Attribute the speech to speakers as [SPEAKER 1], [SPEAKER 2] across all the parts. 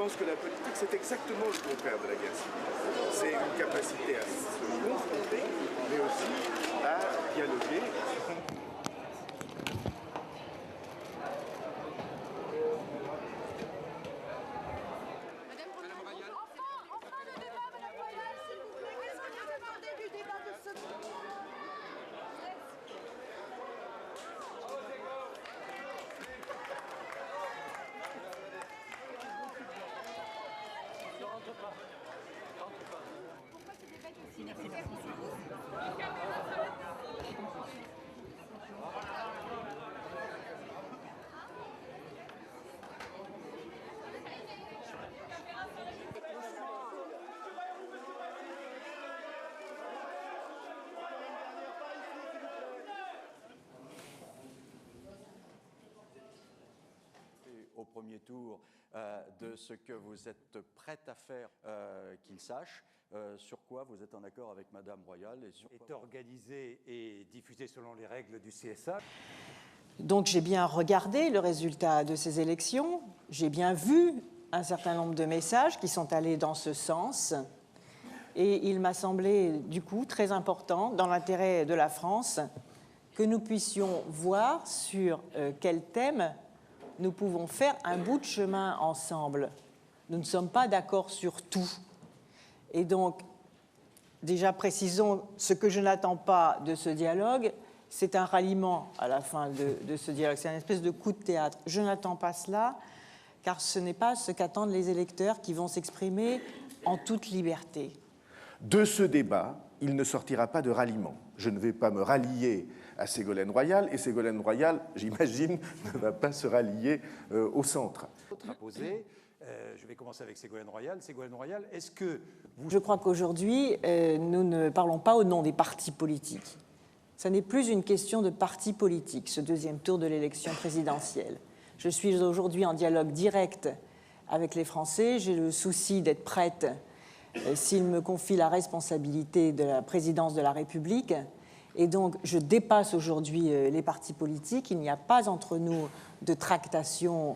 [SPEAKER 1] pense que la politique, c'est exactement le contraire de la guerre civile. C'est une capacité à se confronter, mais aussi à dialoguer.
[SPEAKER 2] Au premier tour de ce que vous êtes prête à faire qu'il sache, sur quoi vous êtes en accord avec Madame Royal et sur
[SPEAKER 3] est organisé et diffusé selon les règles du CSA.
[SPEAKER 4] Donc j'ai bien regardé le résultat de ces élections, j'ai bien vu un certain nombre de messages qui sont allés dans ce sens et il m'a semblé du coup très important dans l'intérêt de la France que nous puissions voir sur quel thème nous pouvons faire un bout de chemin ensemble. Nous ne sommes pas d'accord sur tout. Et donc, déjà précisons ce que je n'attends pas de ce dialogue, c'est un ralliement à la fin de ce dialogue, c'est une espèce de coup de théâtre. Je n'attends pas cela, car ce n'est pas ce qu'attendent les électeurs qui vont s'exprimer en toute liberté.
[SPEAKER 1] De ce débat, il ne sortira pas de ralliement. Je ne vais pas me rallier à Ségolène Royal, et Ségolène Royal, j'imagine, ne va pas se rallier au centre.
[SPEAKER 3] Je vais commencer avec Ségolène Royal. Ségolène Royal, est-ce que vous...
[SPEAKER 4] Je crois qu'aujourd'hui, nous ne parlons pas au nom des partis politiques. Ce n'est plus une question de parti politique, ce deuxième tour de l'élection présidentielle. Je suis aujourd'hui en dialogue direct avec les Français. J'ai le souci d'être prête, s'ils me confient la responsabilité de la présidence de la République. Et donc, je dépasse aujourd'hui les partis politiques. Il n'y a pas entre nous de tractation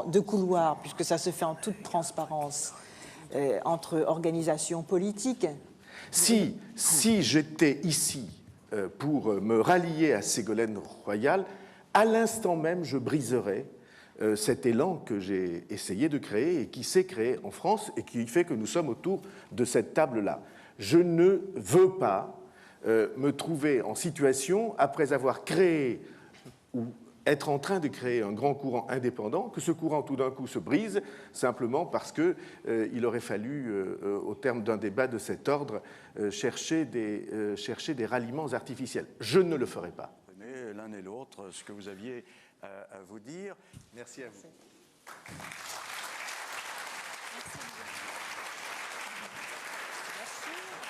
[SPEAKER 4] de couloirs, puisque ça se fait en toute transparence, entre organisations politiques.
[SPEAKER 1] Si j'étais ici pour me rallier à Ségolène Royal, à l'instant même, je briserais cet élan que j'ai essayé de créer et qui s'est créé en France et qui fait que nous sommes autour de cette table-là. Je ne veux pas me trouver en situation, après avoir créé ou être en train de créer un grand courant indépendant, que ce courant tout d'un coup se brise, simplement parce qu'il aurait fallu, au terme d'un débat de cet ordre, chercher des ralliements artificiels. Je ne le ferai pas.
[SPEAKER 2] L'un et l'autre, ce que vous aviez à vous dire. Merci à vous.
[SPEAKER 4] Merci.